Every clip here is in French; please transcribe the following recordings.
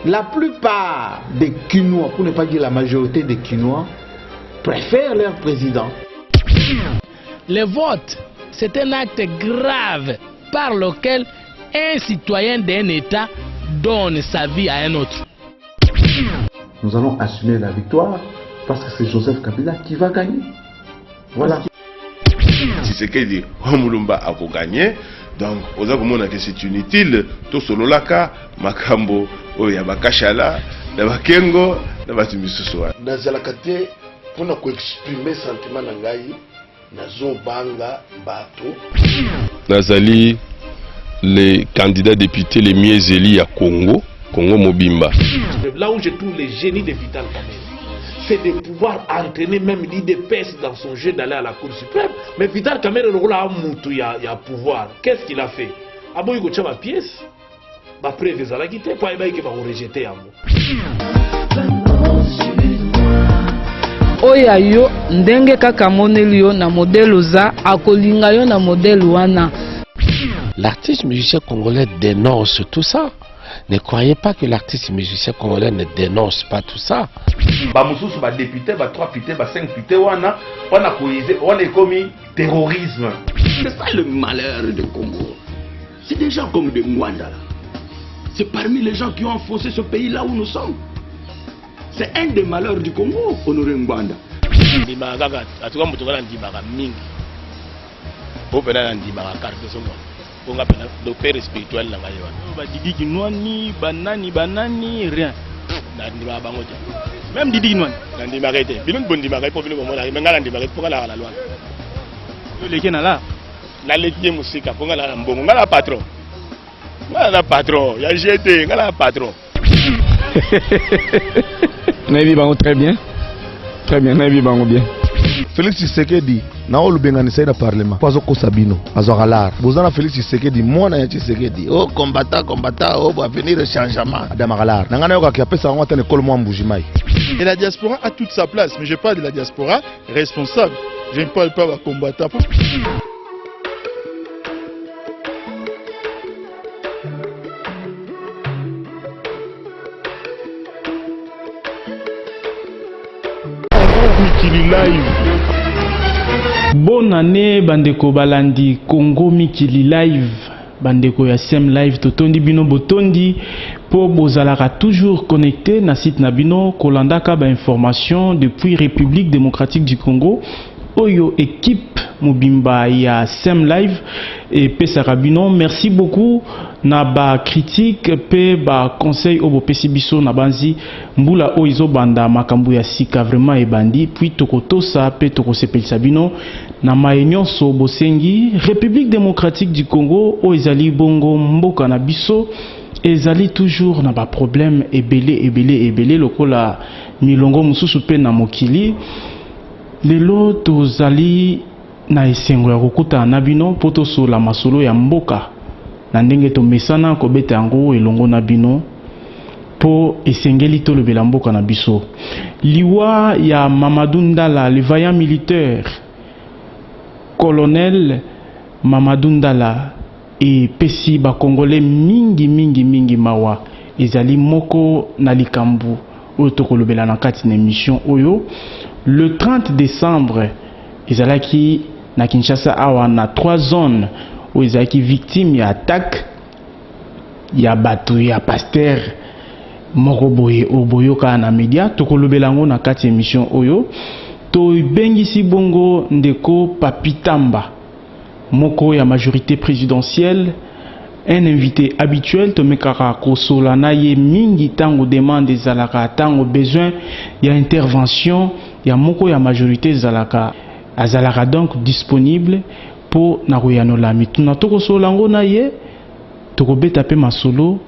La plupart des Kinois, pour ne pas dire la majorité des Kinois, préfèrent leur président. Le vote, c'est un acte grave par lequel un citoyen d'un État donne sa vie à un autre. Nous allons assumer la victoire parce que c'est Joseph Kabila qui va gagner. Voilà. Si c'est que dit Omulumba a gagné, donc aux arguments que c'est inutile, tout solo laka, makambo, oya bakashala, na bakengo, na batimisusoa. Nazalakate pour na ko exprimer sentiment na ngai, nazo banga bato. Nazali les candidats députés les mieux élus à Congo Mobimba. Là où je trouve le génie de Vital Kamerhe, c'est de pouvoir entraîner même l'IDPS dans son jeu d'aller à la Cour suprême. Mais Vital Kamerhe, il y a pouvoir. Qu'est-ce qu'il a fait? Abo il a ma pièce. Ba preuve za la quitté, pas il va rejeter amo. Oya yo ndenge kaka moneli yo na modèle za akolinga yo na modèle wana. L'artiste musicien congolais dénonce tout ça. Ne croyez pas que l'artiste musicien congolais ne dénonce pas tout ça. Bamususu ba député, ba 3 députés, ba 5 députés, on est commis terrorisme. C'est ça le malheur du Congo. C'est des gens comme des Mwanda. C'est parmi les gens qui ont enfoncé ce pays là où nous sommes. C'est un des malheurs du Congo, Honoré Mwanda. On a le père spirituel là bas Didi Kinwani banani rien même Didi Kinwani nandi marete bilon bondi marete pour venir au monde mais ngala ndi marete pour la loi le kena là la letie musique pour ngala mbongo ngala patron ya jeté ngala patron Naïvi bango très bien Naïvi bango bien. Félix Tshisekedi na olubenga saïda parlement pazo ko sabino azogalar bozana Félix Tshisekedi mona ya Tshisekedi oh combattant oh va venir changement adamagalar nangana yoka ki apesa ngwa tane kolo mwa mbujimai. Et la diaspora a toute sa place, mais je parle de la diaspora responsable, je ne parle pas de combattant. Bonne année bandeko balandi Congo Mikili Live bandeko ya Sem Live totondi bino botondi po bozalaka toujours connecté na site na bino kolandaka ba information depuis République démocratique du Congo oyo équipe mobimba ya Sem Live et pesaka bino. Merci beaucoup na ba critique pe ba conseil obo pesi biso na banzi mbula o izo banda makambu ya sika vraiment ebandi puis tokotosa pe tokosepelisa bino na maenyoso bosengi République démocratique du Congo o ezali bongo mboka na biso ezali toujours na ba problème ebele lokola milongo mususu pe na mokili lelo tozali na esengo ya kokuta na bino po tosola masolo ya mboka na ndenge tomesana kobeta yango elongo na bino po esengeli tolobela mboka na biso. Liwa ya Mamadou Ndala, le vaillant militaire colonel Mamadou Ndala et pesi ba congolais mingi mawa ezali moko na likambu oyo tokolobela na kati na émission oyo. Le 30 décembre ezalaki na Kinshasa awa na 3 zones où ezalaki victime ya attaque ya bato ya pasteur moko boye oboyoka na media tokolobela ngo na kati émission oyo to bengisi bongo ndeko Papitamba moko ya majorité présidentielle, un invité habituel tomekaka kosola na ye mingi tango demande ezalaka tango besoin ya intervention ya moko ya majorité azalaka donc disponible pour na koyanola mituna tokosola ngo na ye tokobeta pe masolo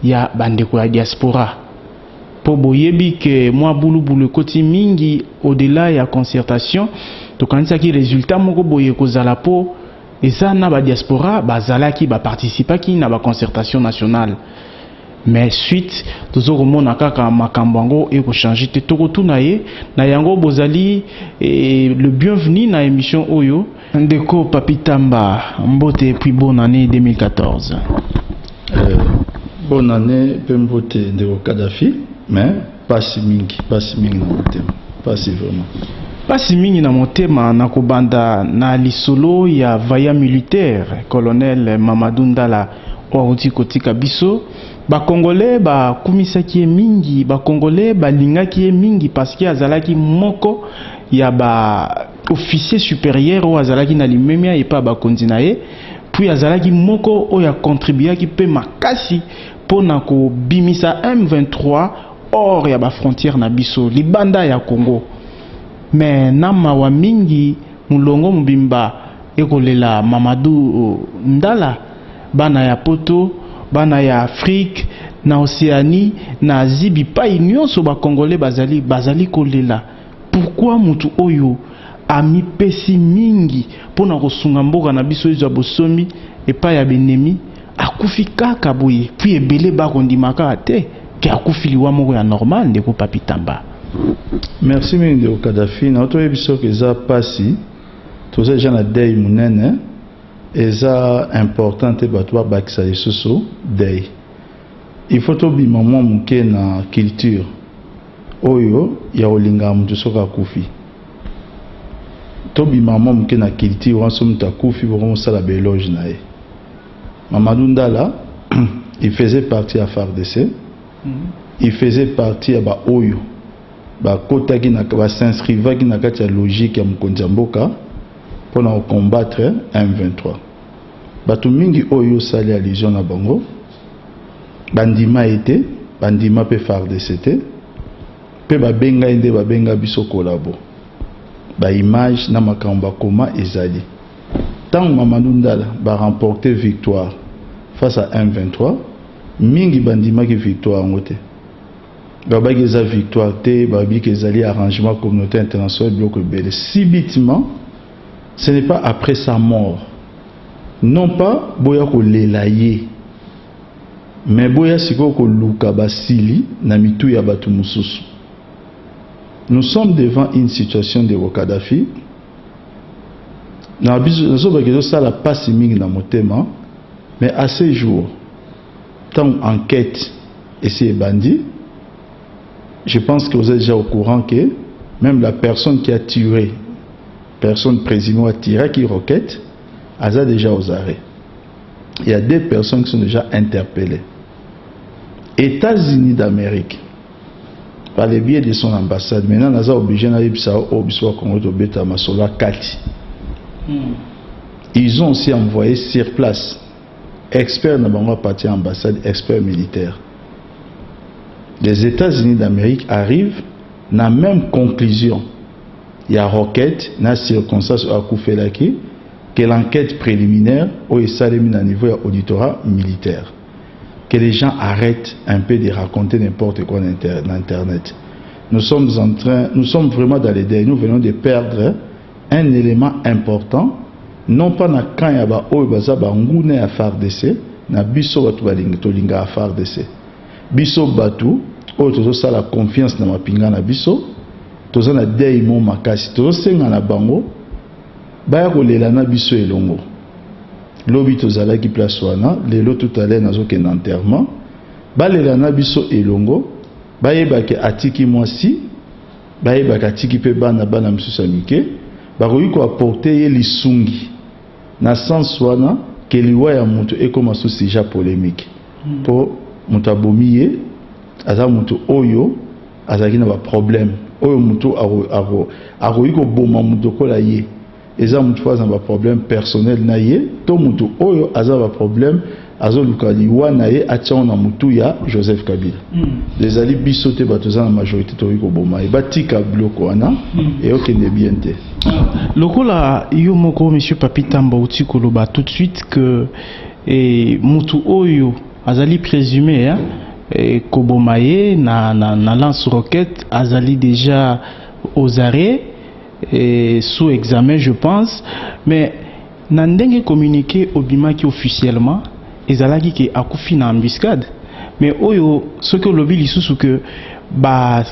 ya bandeko ya diaspora po boyebi ke mwa bulubulu koti mingi au-delà ya concertation tokanisaki résultat moko boye kozala po eza na ba diaspora bazalaki ba participaki na ba concertation nationale mais suite tozokomona kaka makambo yango ekochange te tokotuna ye na yango bozali le bienvenu na émission oyo ndeko Papitamba mbote puis bonne année 2014. Bonne année, Pembote de Kadhafi, mais pas si mingi na motema, pas si vraiment. Pas si mingi na motema na kobanda na lisolo ya vaya militaire colonel Mamadou Ndala outi kotika biso ba congolais ba kumisaki mingi ba congolais ba lingaki mingi parce que azalaki moko ya ba officier supérieur ou azalaki na limemia et pas ba kondinaye puis azalaki moko o ya contribuaki pe makasi pona ko bimisa M23 hors ya ba frontière na biso libanda ya Congo. Mais na mawa mingi mulongo mubimba ekolela Mamadou Ndala bana ya poto bana ya Afrique na Océanie na Asie bipai nyonso ba congolais bazali kolela. Pourquoi mutu oyo ami pesi mingi pona kosunga mboka na biso ezo bosomi epa ya benemi akufi kaka boye puis ebele ba kondimaka te ke akufi liwa moko ya normal ndeko Papi Tamba. Merci mingi de Kadhafi. Na oto yebiso ke za pasi toza jana dei munene eza importante batwa bakisa lisusu dei. Il faut to bi maman muke na culture oyo ya olinga mutu soka kufi. To bi maman muke na culture wanso muta kufi pour sala beloge na ye. Mamadou Ndala il faisait partie à FARDC. Il faisait partie à ba oyo ba kota ki na ba s'inscriva ki na kati ya logique ya mokonzi mboka pona combattre M23. Batu mingi oyo sali allusion na bango bandima ete bandima pe FARDC te pe babenga ende babenga biso kolabo ba image na makamba koma ezali tant Mamadou Ndala ba remporter victoire face à M23 mingi bandima ki victoire ngote babaki eza victoire te babiki ezali arrangement communauté internationale bloc belé subitement ce n'est pas après sa mort non pas boya ko lelaye mais boya siko ko luka basili na mitu ya batu mususu. Nous sommes devant une situation de Kadhafi na biso nazo bakezo sala passe mingi na motema mais à ce jour tant enquête et c'est bandit. Je pense que vous êtes déjà au courant que même la personne qui a tiré, personne présumée a tiré qui roquette, elle a déjà aux arrêts. Il y a des personnes qui sont déjà interpellées. États-Unis d'Amérique, par le biais de son ambassade, maintenant, nous sommes obligés de ils ont aussi envoyé sur place experts dans la partie ambassade, experts militaires. Les États-Unis d'Amérique arrivent à la même conclusion. Il y a requête, il y a circonstance à Koufelaki, que l'enquête préliminaire au Salémine à niveau auditorat militaire. Que les gens arrêtent un peu de raconter n'importe quoi dans Internet. Nous sommes vraiment dans les délais. Nous venons de perdre un élément important, non pas dans quand il y a au Bazaba Ngoune à FARDC, na biso batu balinga à FARDC. Biso batu oyo tozosala la confiance na mapinga na biso toza na dei mo makasi tozosenga na bango baya kolela na biso elongo lobi tozalaki place wana lelo tout à l'heure nazokenda enterrement balela na biso elongo bayebaki atiki mwasi bayebaki atiki pe bana misusu ya mike bakoki koapporte ye lisungi na sens wana ke liwa ya moto ekoma so sujet polémique po moto abomi ye aza mutu oyo azaki na ba problème oyo mutu akoki koboma mutu kola ye eza mutu aza na ba problème personnel na ye to mutu oyo aza ba problème azoluka liwa na ye atia na mutu ya Joseph Kabila. Les ali biso te bato za na majorité toki koboma e batika bloko wana et okende bien te. Lokola yo moko monsieur Papi Tamba uti koloba tout de suite que mutu oyo azali présumé hein Kobomaye na lance-roquette azali déjà aux arrêts sous examen je pense mais na ndenge communiqué obimaki officiellement ezalaki ke akufi na embuscade mais oyo ce que lobi lisusu que ba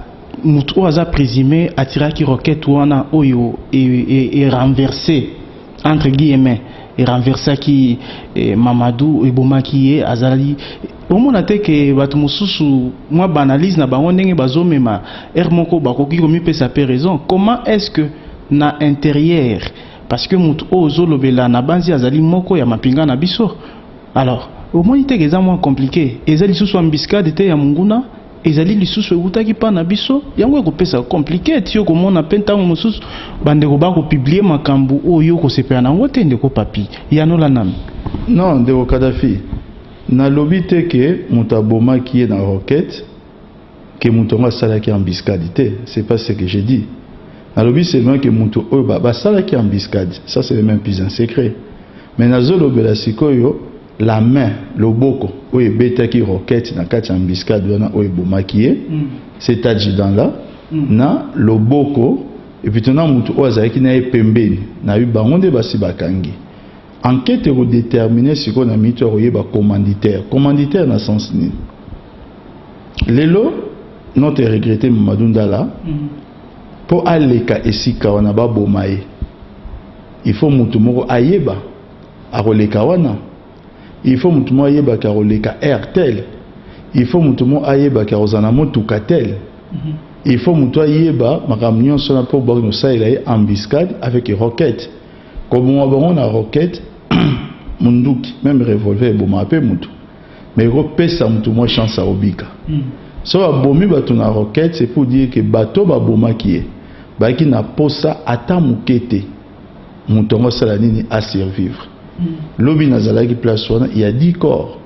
mutu aza présumé atiraki roquette wana oyo et renversé entre guillemets renversaki Mamadou ebomaki ye azali omona te ke bato mosusu moi banalise na bango ndenge bazomema moko bakoki komipesa pe raison. Comment est-ce que na intérieur parce que mutu ozolobela na banzi azali moko ya mapinga na biso alors omoni te eza moins compliqué ezali lisusu ambiscade te ya munguna ezali lisusu eutaki pa na biso yango ekopesa compliqué ti yo komona pe ntango mosusu bandeko bakopublie makambo oyo kosepela nango te ndeko papi yanola nami non ndeko Kadhafi nalobi te ke moto abomaki ye na roquette ke moto ngo asalaki ambiscade te, c'est pas ce que j'ai dit. Nalobi seulement que moto oyo basalaki ambiscade, ça c'est le même plus un secret. Mais nazolobela sikoyo la main loboko oyo ebetaki roquette na kati ambiscade wana oyo ebomaki ye cet adjudant là na loboko et puis tona moto oyo azalaki na ye pembeni na yo bango nde basi bakangi. Enquête est déterminée sur qu'on a mis commanditaire dans le sens ni. Lelo, notre regretté Mamadou Ndala, pour aller à Esika wana ba bomaye, il faut mutumoko ayeba a roleka wana, il faut mutumo ayeba ka roleka RTL, il faut mutumo ayeba ka rozanamo tukatel, il faut muto ayeba makamnyo sona pour bagno sa il embuscade avec roquette. Comme on a roquette munduki même revolver bon m'appelle mutu mais repesa mutu moi chance à obika so abomi bato na roquette c'est pour dire que bato ba boma qui ba qui na posa ata mukete mutu ngo sala nini à survivre lobi nazala ki place wana il y a 10 corps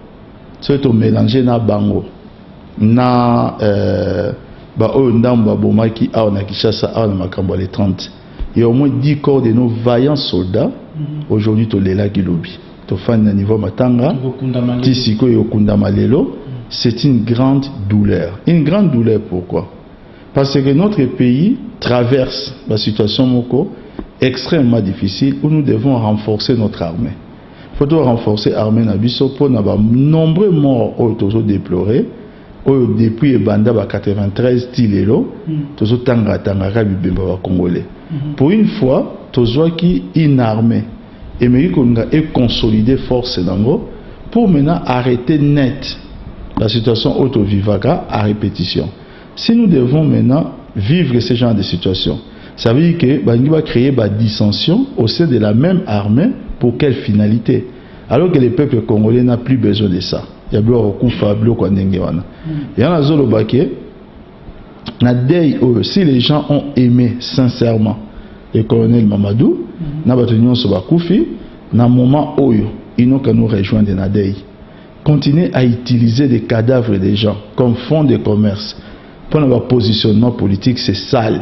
so to mélanger na bango na ba o ndamba boma qui a na Kinshasa a na makambo les 30. Il y a au moins 10 corps de nos vaillants soldats. Aujourd'hui, tu es là qui lobby. Tu fais un niveau matanga. Tisiko et Okundamalelo. C'est une grande douleur. Une grande douleur pourquoi? Parce que notre pays traverse la situation moko extrêmement difficile où nous devons renforcer notre armée. Il faut renforcer l'armée Nabiso pour avoir nombreux morts autour déplorés. Depuis Banda 93 Tilelo, tozo tanga bibemba congolais. Pour une fois, tozo qui une armée et mais qu'on a consolidé force d'ango pour maintenant arrêter net la situation auto-vivaka à répétition. Si nous devons maintenant vivre ce genre de situation, ça veut dire que Bangi va créer des dissensions au sein de la même armée pour quelle finalité? Alors que le peuple congolais n'a plus besoin de ça. Il y a si les gens ont aimé sincèrement le colonel Mamadou, na moment oyo, ils n'ont qu'à nous rejoindre dans Nadei. Continuer à utiliser des cadavres des gens comme fonds de commerce pour notre positionnement politique, c'est sale.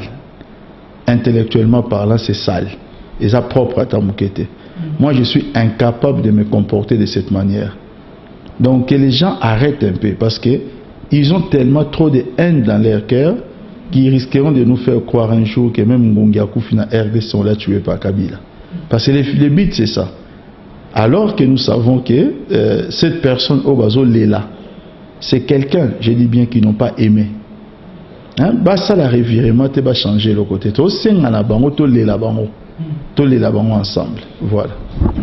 Intellectuellement parlant, c'est sale. Et ça propre à Tamukete. Moi, je suis incapable de me comporter de cette manière. Donc que les gens arrêtent un peu parce que ils ont tellement trop de haine dans leur cœur qu'ils risqueront de nous faire croire un jour que même Ngongiakou fina RDC sont là tués par Kabila. Parce que le but c'est ça. Alors que nous savons que cette personne au bazo Lela, c'est quelqu'un, je dis bien, qu'ils n'ont pas aimé. Hein? Bah ça la revirement te va changer le côté. To sengana bango to Lela bango. To Lela bango ensemble. Voilà.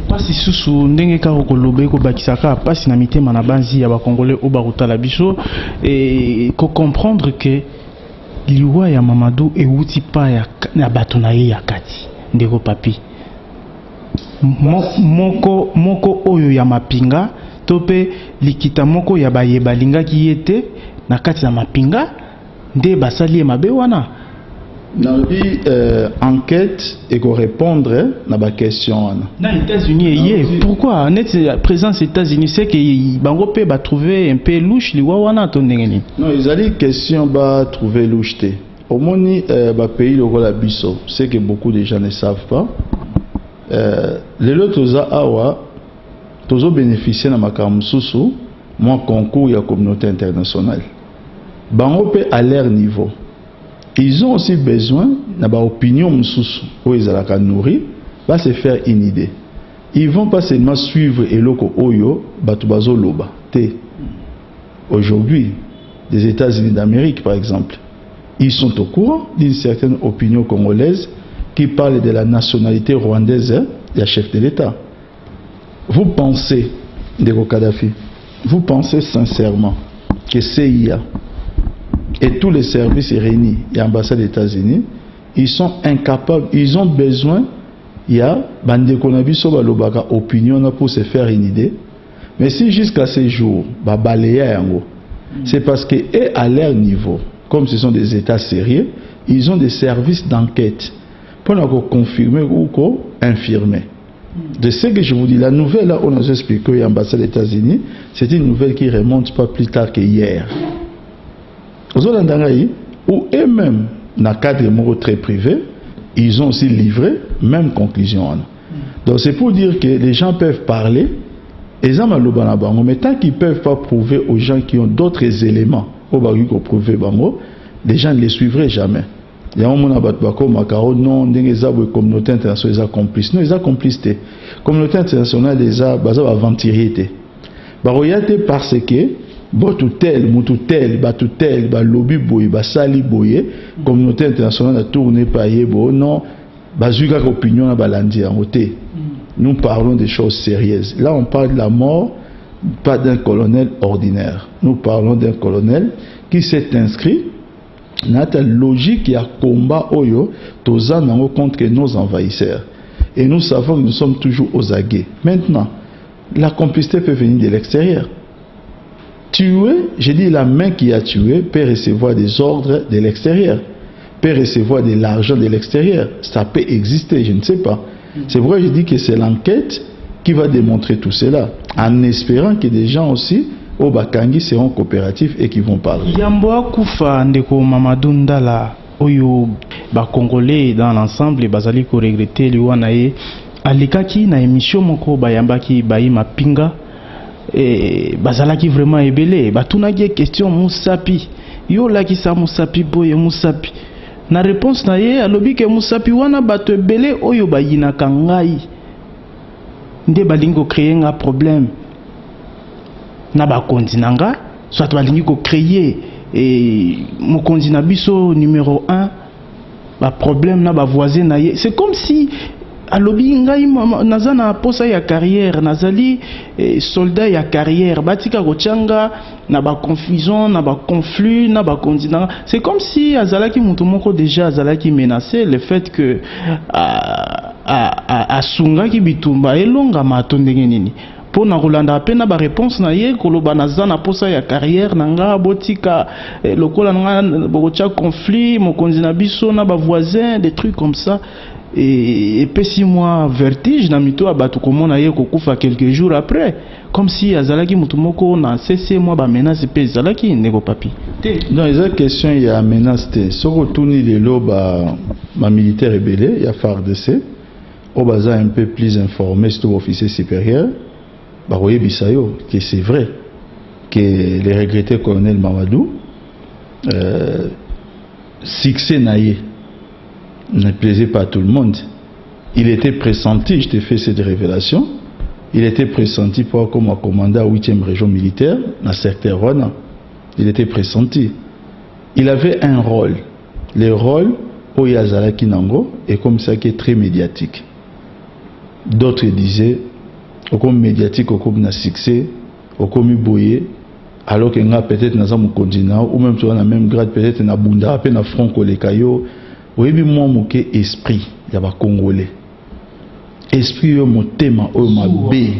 Pasi susu ndenge ka okolobe ko bakisaka pasi na mitema na banzi ya ba congolais o baruta la biso et ko comprendre que liwa ya Mamadou e wuti pa ya na bato na ye ya kati ndeko papi moko oyo ya mapinga to pe likita moko ya bayeba lingaki yete na kati na mapinga nde basali mabe wana. Nalobi enquête et qu'on répondre na ba question na États-Unis pourquoi net présence États-Unis c'est que bango pe ba trouver un peu louche liwa wana to ndengeni. Non, ils allaient question ba trouver louche té. Au moni ba pays le la biso, c'est que beaucoup de gens ne savent pas. Les lotoza awa tozo bénéficier na makambo susu moi concours ya communauté internationale. Bango pe à leur niveau. Ils ont aussi besoin d'avoir opinion msusu où ils allaient nourrir, va se faire une idée. Ils vont pas seulement suivre eloko oyo batubazo loba. Aujourd'hui, des États-Unis d'Amérique par exemple, ils sont au courant d'une certaine opinion congolaise qui parle de la nationalité rwandaise du chef de l'État. vous pensez, Ndeko Kadhafi, vous pensez sincèrement que CIA et tous les services réunis, l'ambassade des États-Unis, ils sont incapables, ils ont besoin, il y a Bandeko Nabiso Balobaka opinion pour se faire une idée. Mais si jusqu'à ces jours, c'est parce que, et à leur niveau, comme ce sont des États sérieux, ils ont des services d'enquête pour nous confirmer ou infirmer. De ce que je vous dis, la nouvelle, là, on nous explique que l'ambassade des États-Unis, c'est une nouvelle qui remonte pas plus tard que hier. Ou eux-mêmes, dans le cadre très privé, ils ont aussi livré même conclusion. Donc c'est pour dire que les gens peuvent parler, mais tant qu'ils ne peuvent pas prouver aux gens qui ont d'autres éléments, les gens ne les suivraient jamais. Il y a un monde non, les communautés internationales sont complices. Non, ils sont complices. La communauté internationale des aventuriers. Parce que tel, lobby boy, sali boy, communauté internationale a tourné par non, bazuka opinion na balandi en côté. Nous parlons des choses sérieuses. Là, on parle de la mort, pas d'un colonel ordinaire. Nous parlons d'un colonel qui s'est inscrit dans la logique qui a combat oyo tozan contre nos envahisseurs. Et nous savons que nous sommes toujours aux aguets. Maintenant, la complicité peut venir de l'extérieur. Tuer, j'ai dit la main qui a tué peut recevoir des ordres de l'extérieur, peut recevoir de l'argent de l'extérieur. Ça peut exister, je ne sais pas. C'est pourquoi je dis que c'est l'enquête qui va démontrer tout cela, en espérant que des gens aussi au Bakangi seront coopératifs et qui vont parler. Yamboa Koufa Ndeko Mamadou Ndala oyo ba Congolais dans l'ensemble bazali ko regretter liwanaye alikaki na émission moko bayambaki bayima pinga et bazalaki vraiment ebele batunaki question Musapi yo laki sa Musapi boye Musapi na réponse na ye alobi ke Musapi wana bato ebele oyo bayinaka ngai nde balingo créer un problème na bakonzi nanga soit balingi ko créer et mokonzi na biso numéro 1 ba problème na ba voisin na ye. C'est comme si alobi ngai nazana posa ya carrière nazali soldat ya carrière batika kochanga na ba confusion na ba conflit na ba kontinent. C'est comme si azalaki mutu moko déjà azalaki menacé le fait que asunga ki bitumba elonga matondenge nini pour na Rolanda pena ba réponse na ye koloba nazana posa ya carrière nanga botika lokola nga bokocha conflit mokonzi na biso na ba voisins des trucs comme ça. Et puis 6 mois vertige na mito abatu komona ye kokufa quelques jours après comme si azalaki mutumoko na cessé moi ba menace pe azalaki ndeko papi non eza question ya menace te soko tuni lelo ba militaire rebelle ya FARDC o baza un peu plus informé sur officier supérieur ba oyebisa yo que c'est vrai que le regretté colonel Mamadou succès naie ne plaisait pas à tout le monde. Il était pressenti, je t'ai fait cette révélation, il était pressenti pour comme commandant à 8e région militaire, dans le secteur Rwanda. Il était pressenti. Il avait un rôle. Le rôle, Oyazala Kinango, est comme ça qui est très médiatique. D'autres disaient, au comme médiatique, au comme na succès, au comme boyé, alors qu'il y a peut-être dans un continent, ou même sur la même grade, peut-être dans Bunda, à peine à Franco les Caillots. Oui, moi, mon esprit, il y a des Congolais. Esprit, mon thème, ma bé.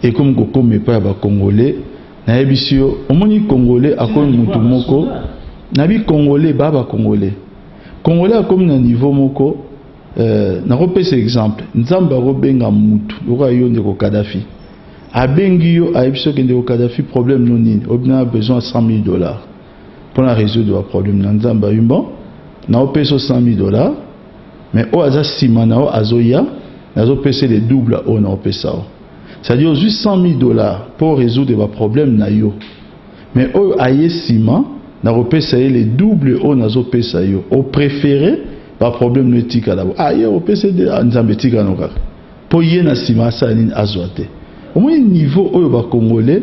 Et comme Koko me pas des Congolais, na ebisio, au moins Congolais, à quoi mutu moko, nabi Congolais, baba Congolais. Congolais, comme na niveau moko, na repé cet exemple, Nzamba robenga mutu, yora yo ndeko Kadhafi. Abengi yo, a ebisio ke ndeko Kadhafi, problème non nini, on a besoin de $100,000 pour la résoudre le problème. Nzamba yumba. Na opeso $100,000 mais o aza sima na o azoya nazo pese le double o na opesa o c'est-à-dire juste $100,000 pour résoudre le problème na yo mais o aye sima na opesa le double o nazo pesa yo o préféré ba problème no etika la aye o pese de nzambe tika no kaka po ye na sima sa nini azoate au moins niveau oyo ba congolais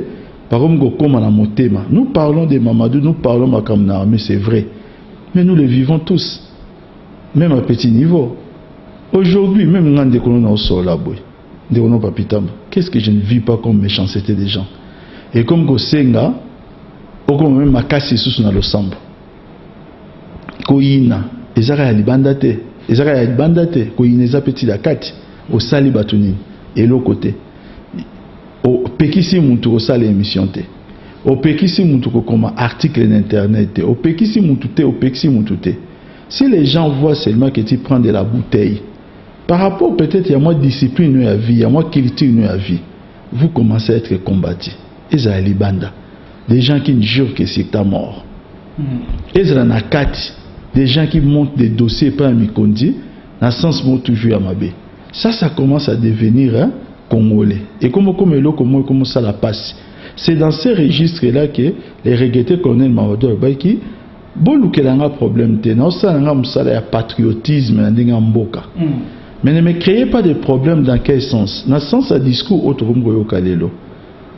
par comme koma na motema. Nous parlons de Mamadou, nous parlons makam na armée, c'est vrai. Mais nous le vivons tous, même à petit niveau. Aujourd'hui, même quand on est au sol, on qu'est-ce que je ne vis pas comme méchanceté des gens? Et comme Gosenga, comme même Makasi sous na losambo. Koina, ezara ya libandate, ezara ya libandate, koina eza petit la kati, au sali batuni, et l'autre côté. Au pekisi muntu au sali émission te. Au pekisi muntu comme article d'internet te. Au pekisi muntu te, au pekisi muntu te. Si les gens voient seulement que tu prends de la bouteille, par rapport peut-être il y a moins de discipline à vie, il y a moins de culture à vie, vous commencez à être combattu. Ezara libanda. Des gens qui ne jurent que c'est ta mort. Ezra Nakati, des gens qui montent des dossiers par un Mikondi, dans le sens où toujours à Mabé. Ça commence à devenir congolais. Et comme ça la passe. C'est dans ces registres-là que les regrettés colonel Mamadou Baiki, bon, qu'il y a un problème, il y a un patriotisme, mais ne me créez pas de problème dans quel sens? Dans le sens à discours autre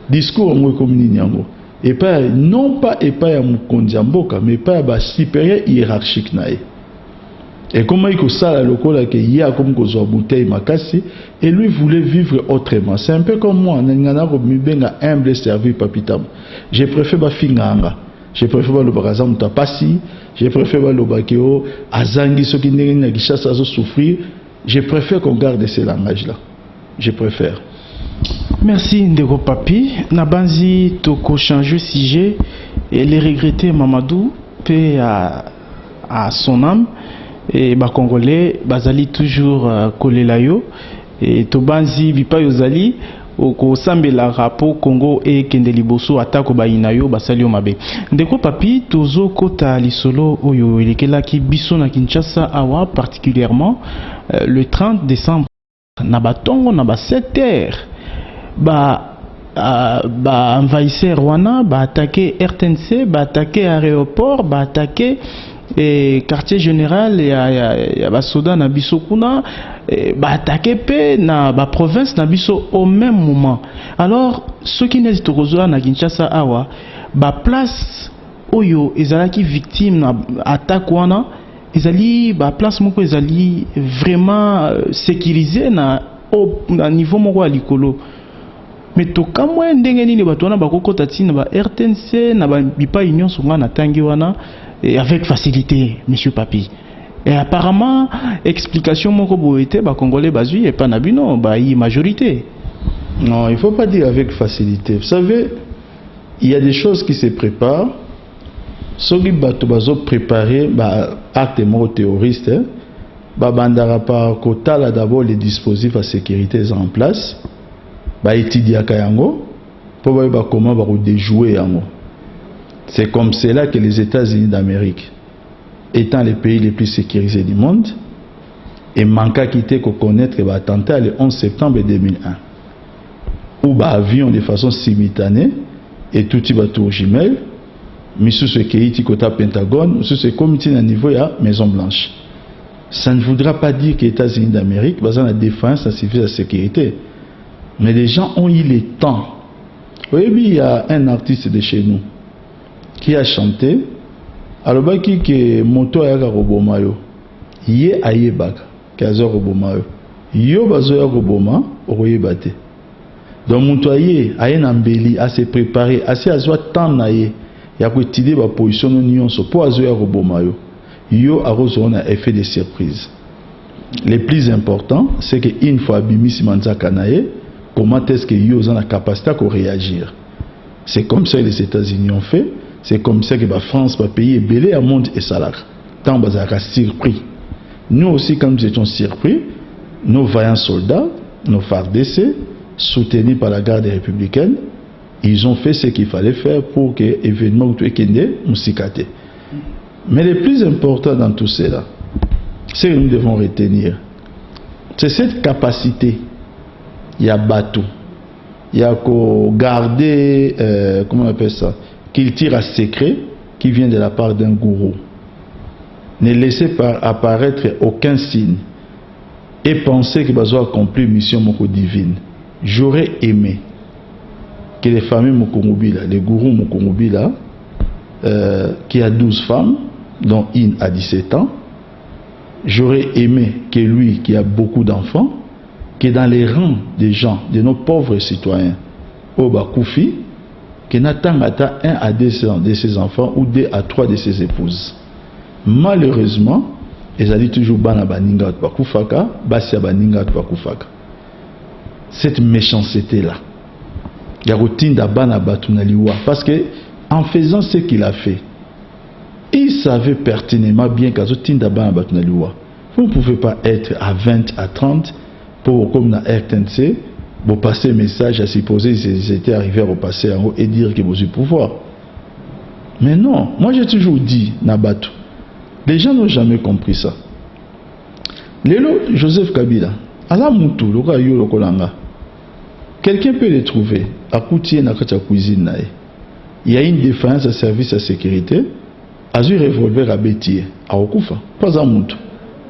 discours comme et pas non pas et pas à Mukondiamboka mais pas à supérieur hiérarchique nae. Et comment il ça le local que il y a comme que bouteille makasi et lui voulait vivre autrement. C'est un peu comme moi, nangana ko mibenga humble servi papitam. Je préfère ba finganga. Je préfère le barazam tapasi, je préfère le bakeo azangi soki ndenge na kishasa zo souffrir. Je préfère qu'on garde ces langages là. Je préfère. Merci Ndeko Papi. Nabanzi toko changer sujet et les regretter Mamadou paix à son âme et ba congolais bazali toujours kolelayo et tobanzi bipa yozali oko sambela rapport Congo et Kendeliboso atako bainayo basalio mabe. Ndeko Papi tozo kota lisolo oyo elekelaki biso na Kinshasa awa particulièrement le 30 décembre na batongo na ba 7 heures envahisseur wana attaqué RTNC, attaqué aéroport, attaqué quartier général ya basoda na biso kuna, attaqué pe na ba province na biso au même moment. Alors ceux qui n'hésitent pas na Kinshasa awa place oyo ezalaki victime na attaque wana ezali place moko ezali vraiment sécurisé na niveau moko ya likolo. Mais to kamwe ndenge nini bato wana bakokota tina ba RTNC na ba bipa union songa na tangi wana avec facilité monsieur Papi. Et apparemment explication moko boete ba congolais bazui et pas na bino ba y majorité. Non, il faut pas dire avec facilité. Vous savez, il y a des choses qui se préparent. Soki bato bazo préparer ba acte mort terroriste, bandara par kotala d'abord les dispositifs à sécurité en place. Étudier yango pour voir comment va déjouer yango. C'est comme cela que les États-Unis d'Amérique, étant les pays les plus sécurisés du monde, et manquent quitter qu'on connaître l'attentat le 11 septembre 2001, où avion de façon simultanée et tout type de tour jumelle, mais sous ce qui est côté Pentagone, sous ce comité à niveau de la Maison Blanche. Ça ne voudra pas dire que les États-Unis d'Amérique basent la défense, la sécurité. Mais les gens ont eu le temps. Oui, il y a un artiste de chez nous qui a chanté. Alors, il y a moto à Robomayo. Yé ayebaka, kazo Robomayo. Yo bazo ya Roboma, oyebate. Donc, moto aye, aye nambeli, a se préparer, a se azwa temps naye. Ya ko étudier ba position nyonso pour azo ya Robomayo. Yo arozo on a effet de surprise. Le plus important, c'est que une fois bimisi manzaka naye, comment est-ce que ils ont la capacité à réagir? C'est comme ça que les États-Unis ont fait. C'est comme ça que la France va payer belé à monde et salaire. Tant que ça surpris. Nous aussi, quand nous étions surpris, nos vaillants soldats, nos FARDC, soutenus par la garde républicaine, ils ont fait ce qu'il fallait faire pour que l'événement tout ekende musikate. Mais le plus important dans tout cela, c'est que nous devons retenir, c'est cette capacité. Il y a bateau, il y a qu'à garder, comment on appelle ça, qu'il tire à secret, qui vient de la part d'un gourou. Ne laissez pas apparaître aucun signe et pensez qu'il va accomplir une mission divine. J'aurais aimé que les familles Mokongobila, les gourous Mokongobila, qui a 12 femmes, dont une à 17 ans, j'aurais aimé que lui, qui a beaucoup d'enfants, que dans les rangs des gens, de nos pauvres citoyens, au Bakoufi, que n'attend un à deux de ses enfants ou 2 à 3 de ses épouses. Malheureusement, ils allaient toujours bana baninga bakufaka, basia baninga bakufaka. Cette méchanceté là, il y a routine d'abana batunaliwa parce que en faisant ce qu'il a fait, il savait pertinemment bien qu'à routine d'abana batunaliwa, vous ne pouvez pas être à 20 à 30 pour comme dans RTNC. Vous passez le message à supposer qu'ils étaient arrivés à repasser en haut et dire que vous avez pouvoir. Mais non, moi j'ai toujours dit, Nabatou, les gens n'ont jamais compris ça. Lélo, Joseph Kabila, à la Moutou, le gars Yo Lokolanga, quelqu'un peut le trouver à Koutier dans la cuisine. Il y a une défense à service à sécurité, à un revolver à Bétier, à Okufa, pas à Moutou.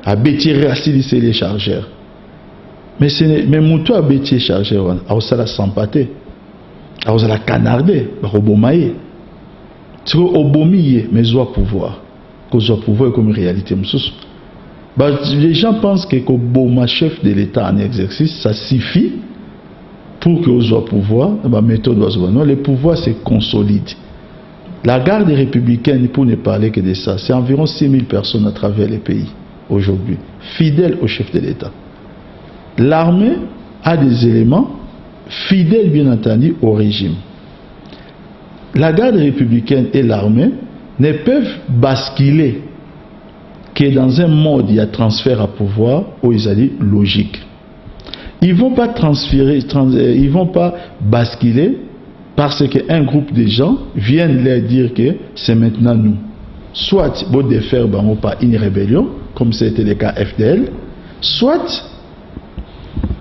À Bétier, à c'est les chargeurs. Mais Moutou a Bétier chargé, a osala sampaté, a osala canardé, a obomaye. C'est obomiye, mais zoa pouvoir. Que zoa pouvoir comme réalité. Les gens pensent que Koboma chef de l'État en exercice, ça suffit pour que zoa pouvoir. La méthode non, le pouvoir se consolide. La garde républicaine, pour ne parler que de ça, c'est environ 6000 personnes à travers les pays aujourd'hui, fidèles au chef de l'État. L'armée a des éléments fidèles, bien entendu, au régime. La garde républicaine et l'armée ne peuvent basculer que dans un mode il y a transfert à pouvoir où ils allaient logique. Ils ne vont pas transférer, ils vont pas basculer parce qu'un groupe de gens viennent leur dire que c'est maintenant nous. Soit ils vont défaire par une rébellion, comme c'était le cas FDL, soit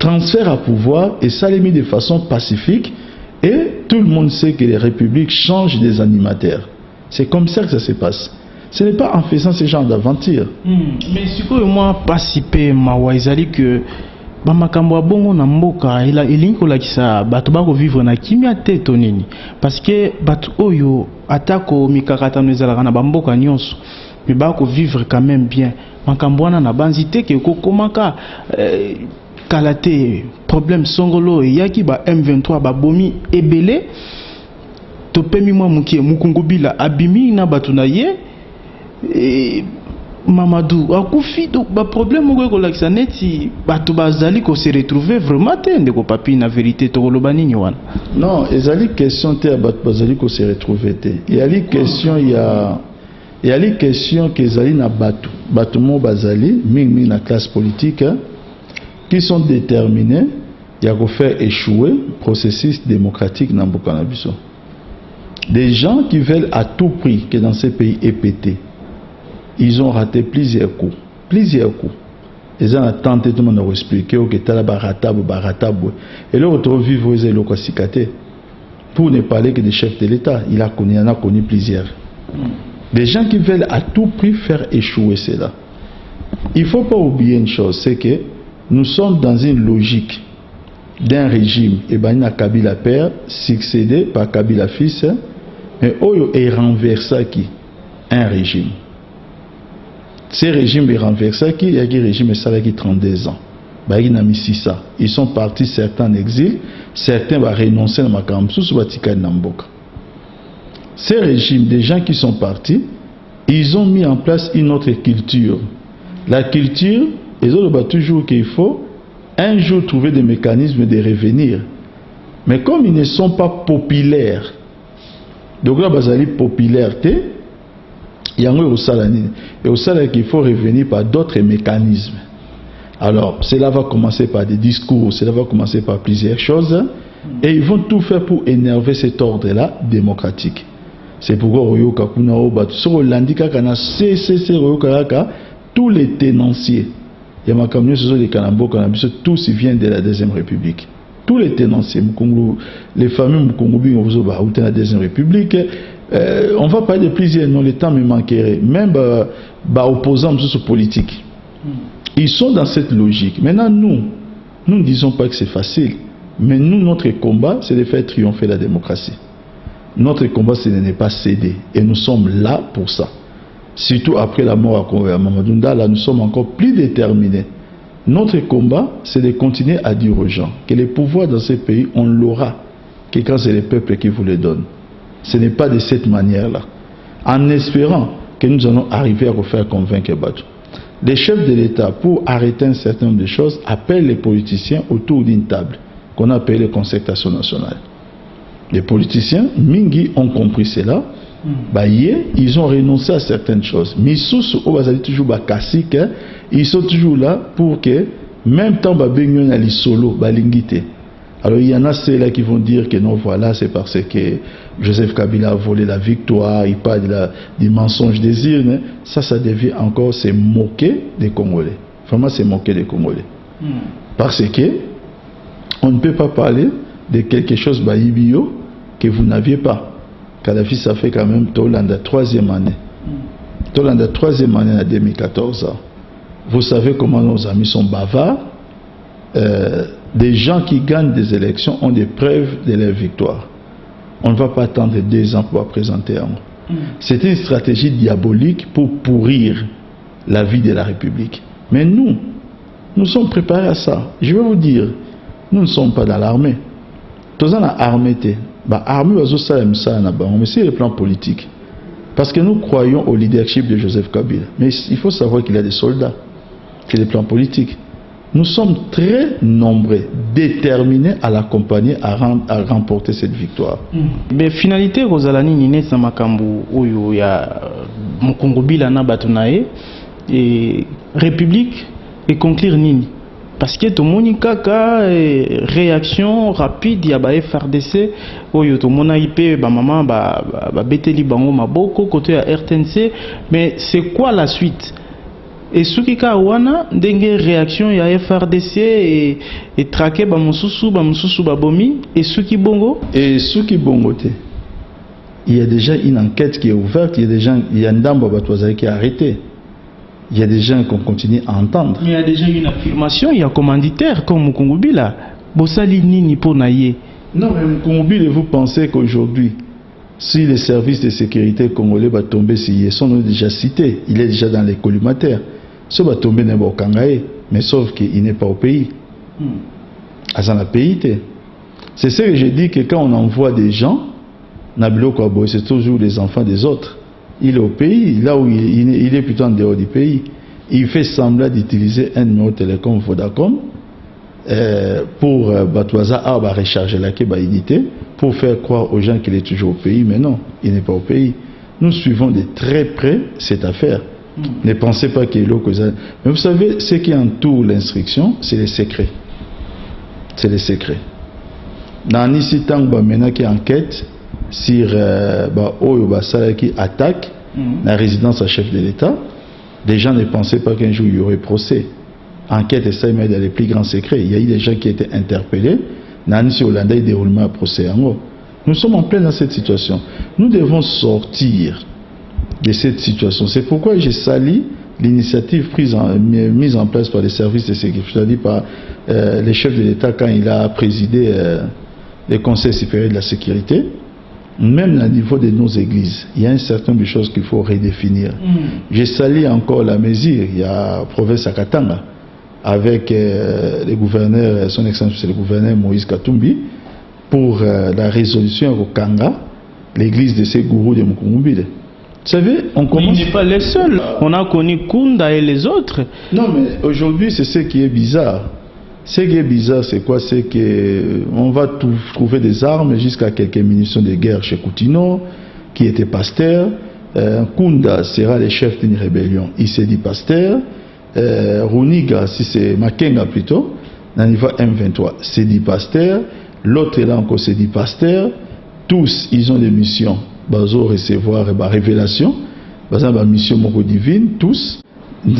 transfert à pouvoir et ça l'est mis de façon pacifique et tout le monde sait que les républiques changent des animateurs. C'est comme ça que ça se passe. Ce n'est pas en faisant ce genre d'aventure. Mais ce que moi participer mawa ezali que bamakambo bongo na mboka elinko la kisa bato bako vivre na kimia te tonini parce que bato oyo atako mikakata no ezala na bamboka nyonso mais bako vivre quand même bien makambo wana na banzite ke kokomaka kalate problème songolo yaki ba M23 ba bomi ebele to pemi mwa mukie mukungubila abimi na batuna ye Mamadou akufi donc ba problème ko ko lakisa neti batu bazali ko se retrouver vraiment te ndeko papi na vérité to koloba nini wana. Non, ezali question te batu bazali ko se retrouver te. Il y a les questions que ezali na batu mo bazali mingi na classe politique qui sont déterminés à faire échouer le processus démocratique dans mboka na biso. Des gens qui veulent à tout prix que dans ces pays est pété. Ils ont raté plusieurs coups. Ils ont tenté de nous expliquer que tu as baratabou. Et là, on trouve vivre les cicatés. Pour ne parler que des chefs de l'État, il en a connu plusieurs. Des gens qui veulent à tout prix faire échouer cela. Il ne faut pas oublier une chose, c'est que nous sommes dans une logique d'un régime, et Banina Kabila père, succédé par Kabila fils, et Oyo est renversé qui un régime. Ce régime est renversé qui il y a un régime qui 32 ans. Ils sont partis certains en exil, certains vont renoncer à Makamsu sous Vatican Namboka. Ces régimes, des gens qui sont partis, ils ont mis en place une autre culture. La culture, ils ont toujours qu'il faut un jour trouver des mécanismes de revenir. Mais comme ils ne sont pas populaires, donc là, bazali popularité, il y a un au salani. Et au salani qu'il faut revenir par d'autres mécanismes. Alors, cela va commencer par des discours, cela va commencer par plusieurs choses. Et ils vont tout faire pour énerver cet ordre-là démocratique. C'est pourquoi tous les tenanciers, tous viennent de la Deuxième République. Tous les tenanciers, les familles de la Deuxième République, on va parler de plusieurs noms, le temps me manquerait. Même opposants politiques. Ils sont dans cette logique. Maintenant, nous ne disons pas que c'est facile. Mais nous, notre combat, c'est de faire triompher la démocratie. Notre combat, c'est de ne pas céder. Et nous sommes là pour ça. Surtout après la mort à Mamadou Ndala, nous sommes encore plus déterminés Notre combat, c'est de continuer à dire aux gens que les pouvoirs dans ces pays, on l'aura, que quand c'est le peuple qui vous les donne. Ce n'est pas de cette manière-là. En espérant que nous allons arriver à refaire convaincre Badjo. Les chefs de l'État, pour arrêter un certain nombre de choses, appellent les politiciens autour d'une table, qu'on appelle la concertation nationale. Les politiciens, Mingi, ont compris cela. Ils ont renoncé à certaines choses. Mais ils sont toujours là pour que, même temps, alors il y en a ceux-là qui vont dire que non, voilà, c'est parce que Joseph Kabila a volé la victoire, il parle du mensonge des urnes. Ça devient encore se moquer des Congolais. Vraiment, se moquer des Congolais. Parce que on ne peut pas parler de quelque chose que vous n'aviez pas. Kadhafi, ça fait quand même Tolanda 3e année. Tolanda 3e année en 2014. Vous savez comment nos amis sont bavards. Des gens qui gagnent des élections ont des preuves de leur victoire. On ne va pas attendre 2 ans pour présenter un mot. C'est une stratégie diabolique pour pourrir la vie de la République. Mais nous sommes préparés à ça. Je vais vous dire, nous ne sommes pas dans l'armée. Tous dans l'armée, l'armée va mais c'est le plan politique. Parce que nous croyons au leadership de Joseph Kabila. Mais il faut savoir qu'il y a des soldats, qu'il y a des plans politiques. Nous sommes très nombreux, déterminés à l'accompagner, à remporter cette victoire. Mais finalité, Rosalani Nine Samakambu, Oyo, ya Mukongobila na Batunae, et République, et conclure Nini. Parce que tout le monde a réaction rapide, il y a des FRDC, Oyo, tout le monde a IP, maman, Beteli Bango, Maboko, côté à RTNC, mais c'est quoi la suite? Et ce qui a une réaction, il y a FRDC et traqué Bamoussousou, Babomi, et ce qui bongo? Et ce qui bongo, il y a déjà une enquête qui est ouverte, il y a des gens, il y a un dame qui est arrêté. Il y a des gens qu'on continue à entendre. Mais il y a déjà une affirmation, il y a un commanditaire comme Mukongobila. Bossali Nini pour Naye. Non, mais Mukongobila, vous pensez qu'aujourd'hui, si les services de sécurité congolais vont tomber, ils sont déjà cités, il est déjà dans les collimateurs. Ce va tomber dans le Kangaé, mais sauf qu'il n'est pas au pays. Dans le pays, c'est ce que je dis, que quand on envoie des gens, c'est toujours les enfants des autres. Il est au pays, là où il est plutôt en dehors du pays. Il fait semblant d'utiliser un numéro de télécom Vodacom pour Batouaza recharger la unité pour faire croire aux gens qu'il est toujours au pays, mais non, il n'est pas au pays. Nous suivons de très près cette affaire. Ne pensez pas qu'il y ait l'eau. Mais vous savez, ce qui entoure l'instruction, c'est les secrets. C'est les secrets. Dans Nissi Tangba, maintenant qui enquête sur qui attaque la résidence à chef de l'État, des gens ne pensaient pas qu'un jour il y aurait procès. Enquête et ça, mais dans les plus grands secrets. Il y a eu des gens qui étaient interpellés. Nancy Hollanda, il déroulement à procès en haut. Nous sommes en plein dans cette situation. Nous devons sortir de cette situation. C'est pourquoi j'ai sali l'initiative mise en place par les services de sécurité, c'est-à-dire par les chefs de l'État quand il a présidé le Conseil supérieur de la sécurité. Même au niveau de nos églises, il y a un certain nombre de choses qu'il faut redéfinir. J'ai sali encore la mesure, il y a province à Katanga, avec le gouverneur, son excellence, c'est le gouverneur Moïse Katumbi, pour la résolution au Kanga, l'église de ces gourous de Mukongobile. Vous savez, on commence... Il n'est pas les seuls. On a connu Kunda et les autres. Non, mais aujourd'hui, c'est ce qui est bizarre. Ce qui est bizarre, c'est quoi? C'est qu'on va trouver des armes jusqu'à quelques munitions de guerre chez Koutino, qui était pasteur. Kunda sera le chef d'une rébellion. Il s'est dit pasteur. Runiga, si c'est Makenga plutôt, dans le niveau M23, c'est dit pasteur. L'autre là encore, c'est dit pasteur. Tous, ils ont des missions. Ils ont recevoir la révélation. Ils ont des missions divines, tous. Il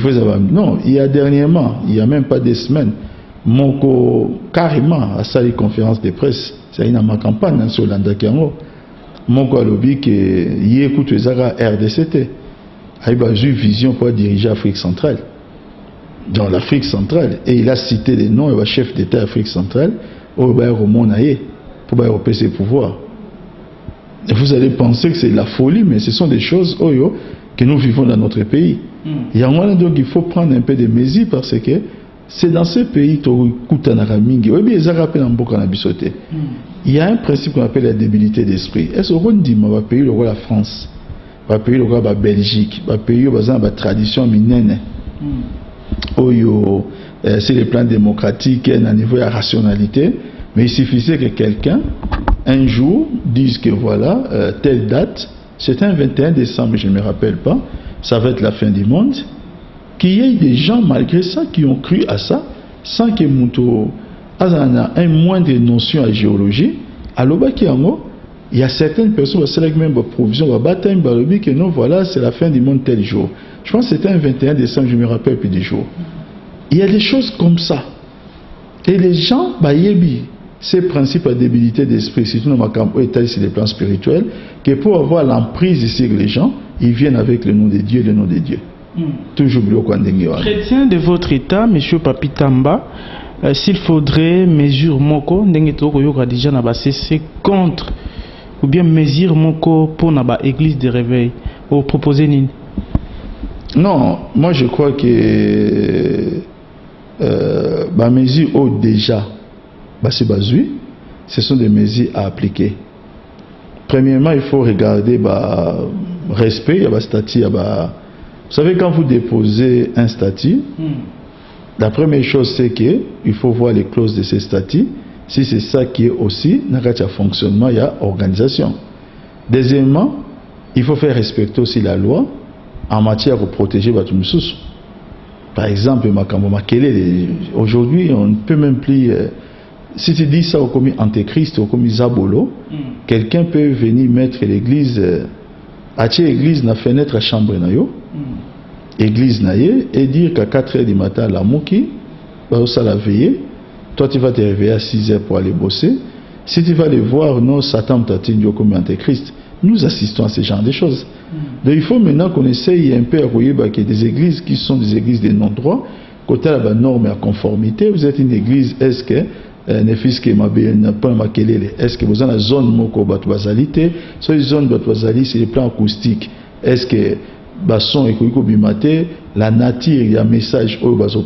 faut savoir, non, il y a dernièrement, il n'y a même pas des semaines, Moko carrément a sali conférence de presse, c'est une ma campagne sur l'Andakiango. Moko a lobby que il écoute les RDCT. Il a eu vision pour diriger l'Afrique centrale. Dans l'Afrique centrale, et il a cité les noms et chef d'État d'Afrique centrale, pour occuper ses pouvoirs. Vous allez penser que c'est la folie, mais ce sont des choses que que nous vivons dans notre pays. Il y a un moment donc il faut prendre un peu de mesures parce que c'est dans ce pays il y a un principe qu'on appelle la débilité d'esprit. Est-ce qu'on dit que pays le roi la France, le pays le roi la Belgique, le pays la tradition minenne, c'est le plan démocratique et un niveau de rationalité, mais il suffisait que quelqu'un un jour dise que voilà telle date, c'est un 21 décembre, je ne me rappelle pas, ça va être la fin du monde. Qu'il y ait des gens malgré ça qui ont cru à ça sans que Mouto a une moindre notion à géologie. Alors il y a certaines personnes qui ont même provision que non, voilà, c'est la fin du monde tel jour. Je pense que c'était un 21 décembre, je me rappelle plus du jour. Il y a des choses comme ça. Et les gens, ces principes à débilité d'esprit, surtout dans ma campagne sur les plans spirituels, que pour avoir l'emprise sur les gens, ils viennent avec le nom de Dieu, le nom de Dieu. Toujours chrétien de votre état, monsieur Papi Tamba, s'il faudrait mesure moko déjà c'est contre ou bien mesure moko pour na église de réveil ou proposer nini? Non, moi je crois que mesure déjà c'est basé, ce sont des mesures à appliquer. Premièrement, il faut regarder respect, il y a statut, vous savez, quand vous déposez un statut, la première chose c'est que il faut voir les clauses de ces statuts. Si c'est ça qui est aussi, dans le fonctionnement, il y a organisation. Deuxièmement, il faut faire respecter aussi la loi en matière de protéger votre moussous. Par exemple, aujourd'hui, on ne peut même plus. Si tu dis ça au commis Antéchrist, au commis Zabolo, quelqu'un peut venir mettre l'église. L'église n'a fenêtre à chambre nayo, église naye, et dire qu'à 4h du matin la mouki va ça la veiller. Toi tu vas te réveiller à 6h pour aller bosser. Si tu vas aller voir non Satan t'attend comme Antéchrist, nous assistons à ce genre de choses. Donc il faut maintenant qu'on essaye un peu à voir qu'il y a des églises qui sont des églises de non-droit, côté la norme et à conformité. Vous êtes une église, est-ce que est-ce que vous avez une zone moko batouazalité? Sur une zone batouazalité, c'est le plan acoustique. Est-ce que son et bimate la nature, il y a un message où baso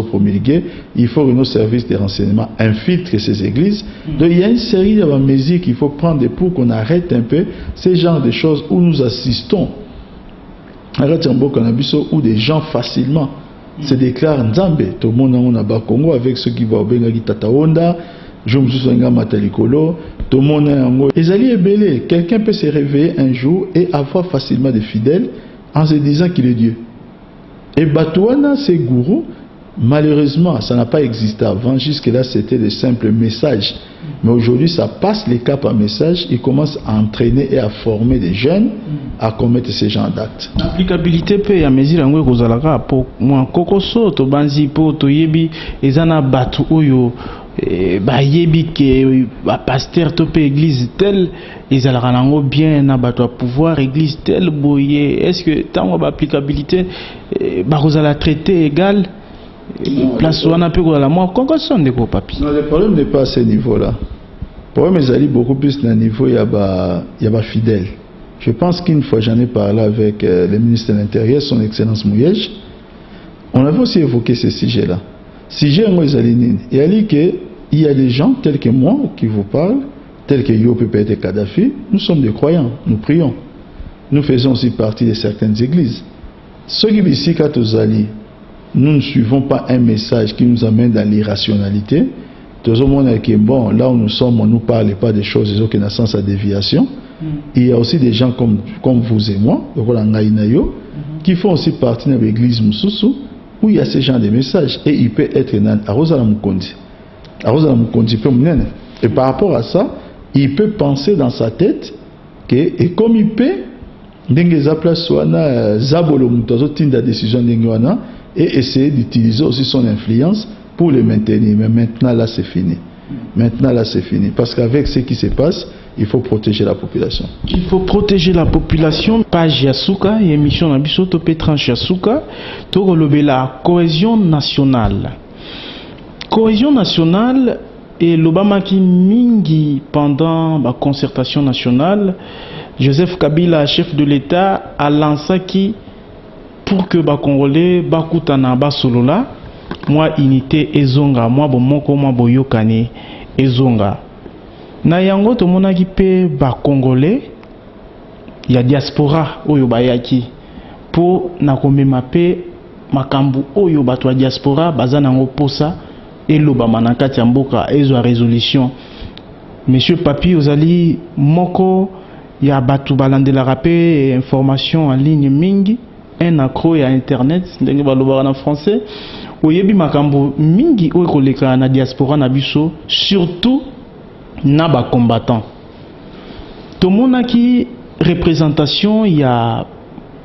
promulguer? Il faut que nos services de renseignement infiltrent ces églises. Donc il y a une série de mesures qu'il faut prendre pour qu'on arrête un peu ces genres de choses où nous assistons. Arrête un beau cannabis où des gens facilement se déclare Nzambe. Tout le monde a un Congo avec ceux qui vont au Bengali Tataonda, je me suis Matalikolo, tout le monde a un. Les alliés est belé. Quelqu'un peut se réveiller un jour et avoir facilement des fidèles en se disant qu'il est Dieu. Et Batouana, ces gourous, malheureusement, ça n'a pas existé avant. Jusque-là, c'était des simples messages. Mais aujourd'hui, ça passe les caps à message. Ils commencent à entraîner et à former des jeunes à commettre ces genres d'actes. L'applicabilité peut y a mesure en gros pour moi kokoso to banzi po to yebi ezana batu oyo ba yebi ke ba pasteur to pe église telle ezalaka nango bien na batu à pouvoir église telle boye. Est-ce que tant ba applicabilité ba kozala traité égal place où on a pu la moi kokoso ndeko papi? Non, le problème n'est pas à ce niveau-là. Le problème est beaucoup plus à niveau il y a ba fidèle. Je pense qu'une fois j'en ai parlé avec le ministre de l'Intérieur, son Excellence Mouyej, on avait aussi évoqué ce sujet-là. Sujet en Moïsalinine. Et il dit qu'il y a des gens tels que moi qui vous parlent, tels que Yopé et Kadhafi, nous sommes des croyants, nous prions. Nous faisons aussi partie de certaines églises. Ceux qui ici, quand nous ne suivons pas un message qui nous amène dans l'irrationalité. Tout le monde est bon, là où nous sommes, on ne nous parle pas des choses qui ont un sens à déviation. Il y a aussi des gens comme vous et moi, qui font aussi partie de l'église Moussoussou, où il y a ce genre de messages. Et il peut être et par rapport à ça, il peut penser dans sa tête que, et comme il peut, et essayer d'utiliser aussi son influence pour le maintenir. Mais maintenant, là, c'est fini. Maintenant, là, c'est fini. Parce qu'avec ce qui se passe, il faut protéger la population. Il faut protéger la population. Page Yasuka, émission Nabiso, Topé Tranche Yasuka, la cohésion nationale. Cohésion nationale et l'Obama qui mingi pendant la concertation nationale, Joseph Kabila, chef de l'État, a lancé qui pour que les Congolais bakutana basolola, moi unité ezonga, moi bomoko moi boyokane ezonga. Na yango to monaki pe ba Congolais ya diaspora oyo bayaki pour na komema pe makambu oyo bato ya diaspora baza nango posa eloba manakati ya mboka ezo résolution. Monsieur Papi ozali moko ya bato balandelaka pe information en ligne mingi un accro ya internet ndenge balobaka na français oyebi makambo mingi oyo koleka na diaspora na biso surtout na ba combattant. Tomonaki représentation ya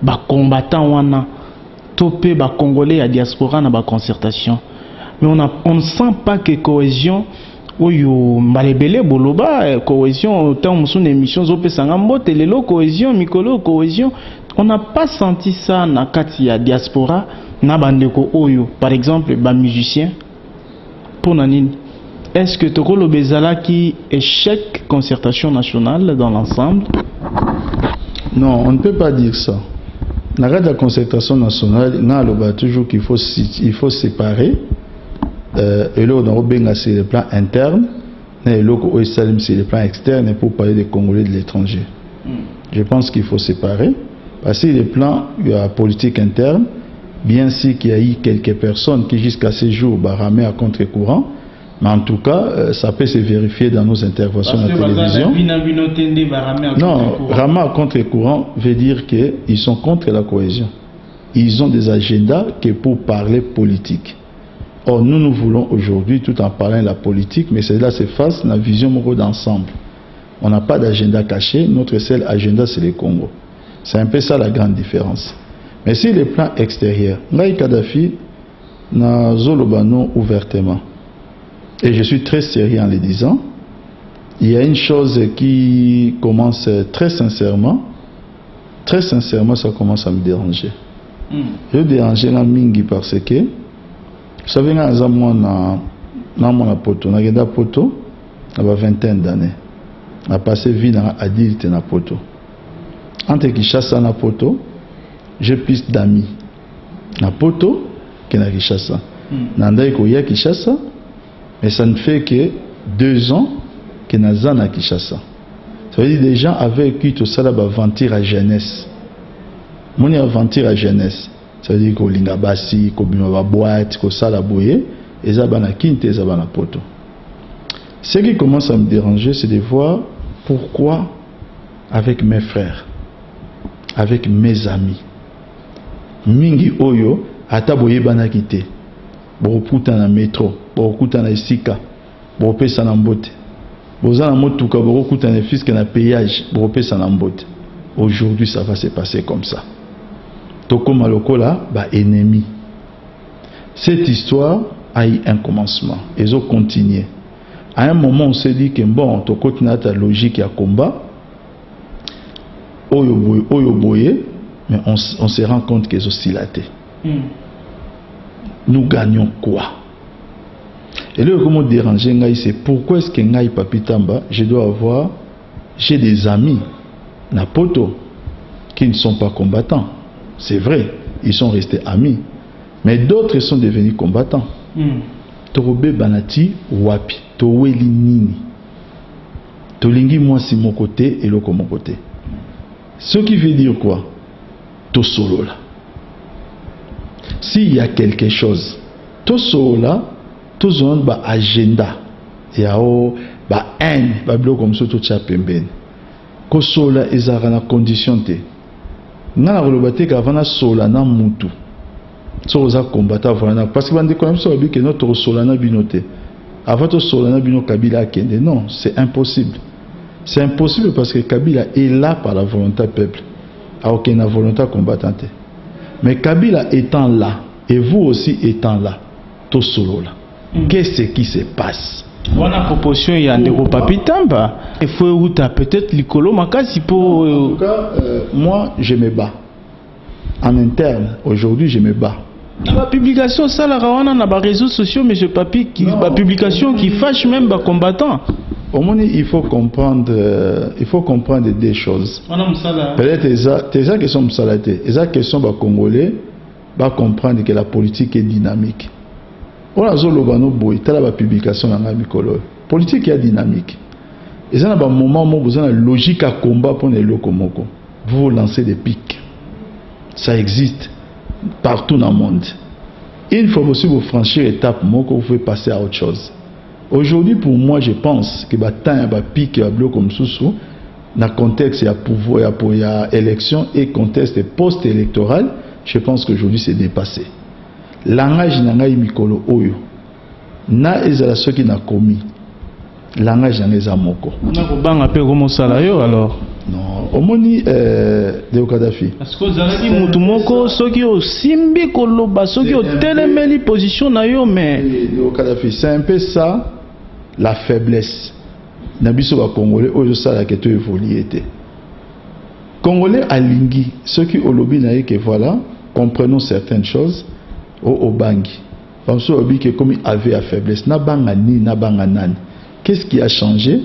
ba combattant wana topé ba congolais ya diaspora na ba concertation, mais on ne sent pas que cohésion oyo mbalebele boloba cohésion tant musu émission zo pesanga mbote lelo cohésion mikolo cohésion, on n'a pas senti ça na kati ya diaspora na bandeko oyo par exemple ba musicien pour nanini. Est-ce que tokolo bezala qui échec concertation nationale dans l'ensemble? Non, on ne peut pas dire ça. Dans la concertation nationale, on a toujours qu'il faut séparer. Et là, on a sur le plan interne, et là, on a sur le plan externe pour parler des Congolais de l'étranger. Je pense qu'il faut séparer. Parce que le plan politique interne, bien sûr qu'il y a eu quelques personnes qui jusqu'à ce jour ramènent à contre-courant, mais en tout cas, ça peut se vérifier dans nos interventions à la télévision. Non, ramer à contre-courant veut dire qu'ils sont contre la cohésion. Ils ont des agendas qui sont pour parler politique. Or, nous voulons aujourd'hui, tout en parlant de la politique, mais cela se fasse dans la vision d'ensemble. On n'a pas d'agenda caché, notre seul agenda c'est le Congo. C'est un peu ça la grande différence. Mais si le plan extérieur, Ngaï Kadhafi n'a zolobano ouvertement. Et je suis très sérieux en le disant. Il y a une chose qui commence très sincèrement, ça commence à me déranger. Je me déranger la mingi parce que, vous savez, moi, dans mon poto, on a poto, il y a 20 d'années. On a passé vie dans adulte dans poto. Entre Kinshasa na poto, j'ai plus d'amis. Na poto, que na Kinshasa. Nandai koya Kinshasa. Mais ça ne fait que 2 ans que nous sommes à Kinshasa. Ça veut dire que les gens avaient vécu tout ça, aventure à jeunesse. Mon aventure à jeunesse. Ça veut dire que les basi, les boîte, que ça la bouée, et ça na kinte, et ça na poto. Ce qui commence à me déranger, c'est de voir pourquoi, avec mes frères, avec mes amis, mingi oyo, ata boye bana kite. Bokuta na métro, bokuta na esika, bopesa na mbote. Bozana motuka bokuta na fisc na péage, bopesa na mbote. Aujourd'hui, ça va se passer comme ça. Toko malokola ba ennemi. Cette histoire a eu un commencement. Ils ont continué. À un moment, on s'est dit que bon, toko tina ta logique ya combat. Oyo boye, mais on se rend compte qu'ils ont silaté. Nous gagnons quoi? Et là, comment déranger Ngaï, c'est pourquoi est-ce que Ngaï Papitamba, j'ai des amis, Napoto, qui ne sont pas combattants. C'est vrai, ils sont restés amis. Mais d'autres sont devenus combattants. Torobe Banati, Wapi, Toweli Nini. Tolingi moi si mon côté et l'autre mon côté. Ce qui veut dire quoi? To solo là. S'il y a quelque chose, tout cela, tout un agenda, il y a un bablo comme ça tout chapemben. Ko sola ezara na condition te. Na rolobate ka vana sola na mutu. So za combattre voilà parce que bande comme ça que notre sola na binote. Avant to sola na bino Kabila kende. Non, c'est impossible. C'est impossible parce que Kabila est là par la volonté peuple. A aucune volonté combattante. Mais Kabila étant là, et vous aussi étant là, tout solo là, qu'est-ce qui se passe? On a proposition il y a des Papitamba. Il faut peut-être l'icolo makasi pour. En tout cas, moi je me bats. En interne, aujourd'hui je me bats. La publication ça la rawana na les réseaux sociaux, mais je papi qui la publication qui fâche même les combattants. Au moins, il faut comprendre des choses. Peut-être c'est ça qui sont salatés. C'est ça qui sont congolais va comprendre que la politique est dynamique. On a la publication dans la politique est dynamique. Et ça, il y a un moment où vous avez une logique à combat pour les locomoko. Vous lancez des pics. Ça existe partout dans le monde. Une fois aussi vous franchir l'étape, vous pouvez passer à autre chose. Aujourd'hui, pour moi, je pense que le pic et le comme sous dans le contexte, il y a pouvoir, il y a élection et contexte post-électoral, je pense qu'aujourd'hui, c'est dépassé. Langage n'a pas mikolo oyo. Na ezala ceux qui n'a commis. Langage n'a pas moko. Na ko banga pe comme salayo alors. Non, omoni de Kadhafi. Parce que zalaki mutu moko soki o simbi koloba soki o telemeli position na yo mais de Kadhafi, c'est un peu ça la faiblesse. Na biso ba congolais oyo sala ke to évoluer té. Congolais alingi ceux qui olobi na que voilà, comprenons certaines choses au bangi. Parce que comme il avait la faiblesse na banga ni na banga nani. Qu'est-ce qui a changé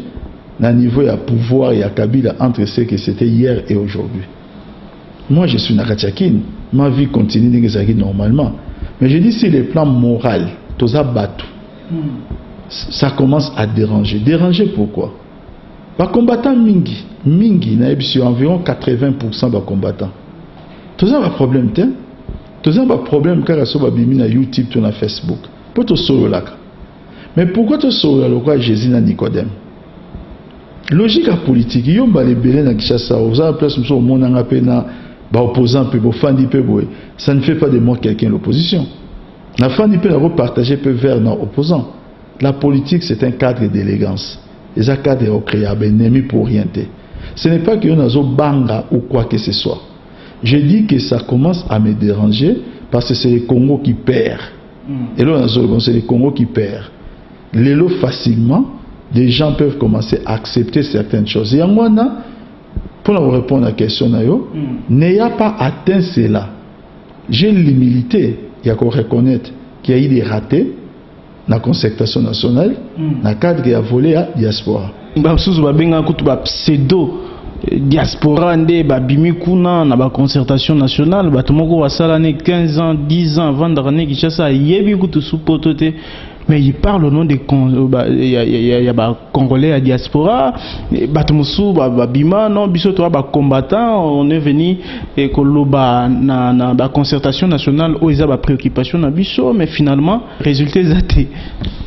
dans le niveau de pouvoir et à Kabila entre ce que c'était hier et aujourd'hui? Moi, je suis Nakatiakin. Ma vie continue normalement. Mais je dis, si le plan moral, tout ça battu, ça commence à déranger. Déranger pourquoi? Les combattants mingi, environ 80% de combattants. Tout ça, un problème. Tout ça, un problème car ça va bien sur YouTube, sur Facebook. Pour tout ça, mais pourquoi tu saurais le quoi Jésus na Nicodème? Logique à politique, il y a des belés dans Kinshasa, vous avez place au monde en appena, opposant peu, fandi peu, ça ne fait pas de moi quelqu'un l'opposition. La fandi peut repartager peu vers nos opposants. La politique c'est un cadre d'élégance. Les cadres sont créables, ennemis pour orienter. Ce n'est pas que nous avons banga ou quoi que ce soit. Je dis que ça commence à me déranger parce que c'est le Congo qui perd. Et là, c'est le Congo qui perd. Les lots facilement, des gens peuvent commencer à accepter certaines choses. Et moi, pour vous répondre à la question, n'ayant pas atteint cela, j'ai l'humilité, il y a qu'à reconnaître qu'il y a eu des ratés dans la concertation nationale, dans le cadre qui a volé à la diaspora. Pseudo diaspora nde babimi kuna na ba concertation nationale batomoko basala ne 15 ans 10 ans avant d'arné Kinshasa yebi kutu supotote. Mais il parle au nom des il y a Congolais à diaspora, Batomusu, Bima, non, bisoto combattant, on est venu et koloba na concertation nationale où il y a préoccupation na biso, mais finalement résultat est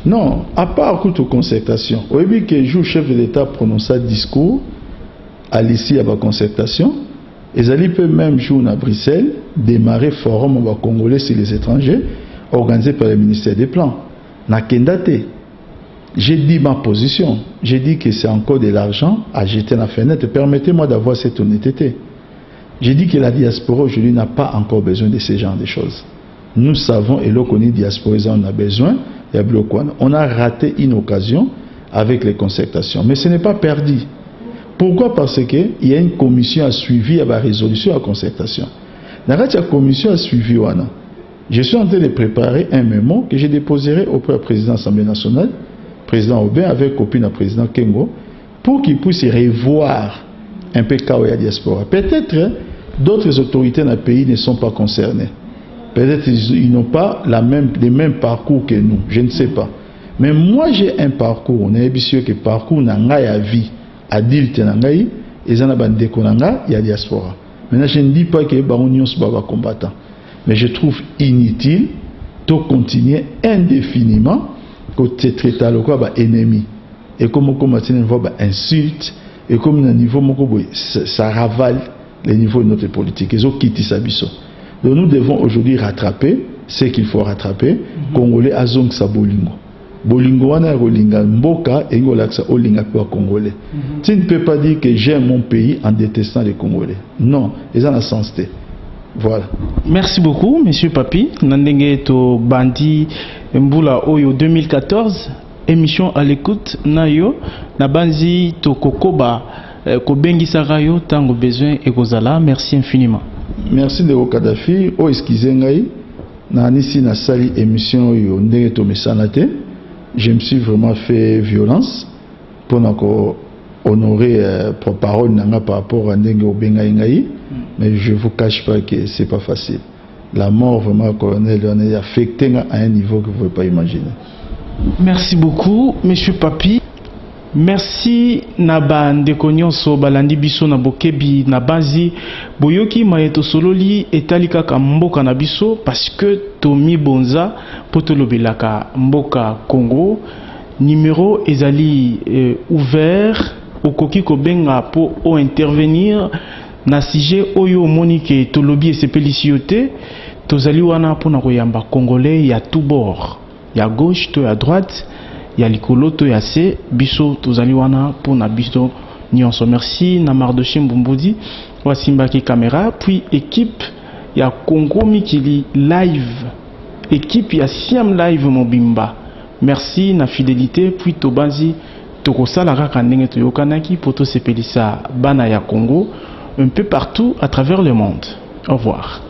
non, à part toute concertation. Au début que le chef de l'État prononce un discours à l'issue de la concertation, ils allaient même jour à Bruxelles démarrer forum congolais sur les étrangers organisé par le ministère des Plans. J'ai dit ma position. J'ai dit que c'est encore de l'argent à jeter dans la fenêtre. Permettez-moi d'avoir cette honnêteté. J'ai dit que la diaspora aujourd'hui n'a pas encore besoin de ce genre de choses. Nous savons, et là qu'on est diaspora, on a besoin. On a raté une occasion avec les concertations. Mais ce n'est pas perdu. Pourquoi? Parce qu'il y a une commission à suivi à la résolution à la concertation. Dans la commission à suivi, je suis en train de préparer un mémo que je déposerai auprès du président de l'Assemblée nationale, président Aubin, avec copine du président Kengo, pour qu'il puisse revoir un peu la diaspora. Peut-être d'autres autorités dans le pays ne sont pas concernées. Peut-être qu'ils n'ont pas les mêmes parcours que nous. Je ne sais pas. Mais moi, j'ai un parcours. On est habitué que parcours n'a pas vie adulte n'a pas et ils en ont il y a diaspora. Maintenant, je ne dis pas que les combattants. Mais je trouve inutile de continuer indéfiniment que traiter le ennemi. Et comme on voit insulte, et comme un niveau ça ravale les niveaux de notre politique. Ils ont quitté ça. Donc nous devons aujourd'hui rattraper ce qu'il faut rattraper. Congolais azong sa bolingo. Bolingo wana rolinga mboka et ngolaksa olinga kwa Congolais. Tu ne peux pas dire que j'aime mon pays en détestant les Congolais. Non, ils ont la sensité. Voilà. Merci beaucoup, Monsieur Papi. Nandenge to Bandi Mbula Oyo 2014. Émission à l'écoute. Nayo. Nabanzi to Kokoba. Kobengi Sarayo. Tango besoin et Kozala. Merci infiniment. Merci de Kadhafi. O excusez ngai. Na nisi na sali émission Oyo. Ndenge to mesanate. Je me suis vraiment fait violence. pour honorer parole par rapport à Ndenge Obenga Ingaï, mais je ne vous cache pas que c'est pas facile. La mort vraiment colonel est affectée à un niveau que vous ne pouvez pas imaginer. Merci beaucoup, Monsieur Papi. Merci Naba Ndeko nyonso balandi biso na bokebi na bazi boyoki maeto sololi etalika ka mboka na biso parce que Tomi Bonza potolobelaka mboka Congo numéro ezali ouvert okoki kobenga po o intervenir na sujet oyo monike tolobi esepelisiyote tozali wana pona koyamba congolais ya tout bord ya gauche to ya droite ya likolo to ya se biso tozali wana pona biso nyonso. Merci na Mardoché Mbumbudi wasimbaki caméra puis équipe ya Congo Mikili live équipe ya Siam live mobimba. Merci na fidélité puis tobanzi tokosala kaka ndenge toyokanaki po tosepelisa bana ya Congo un peu partout à travers le monde. Au revoir.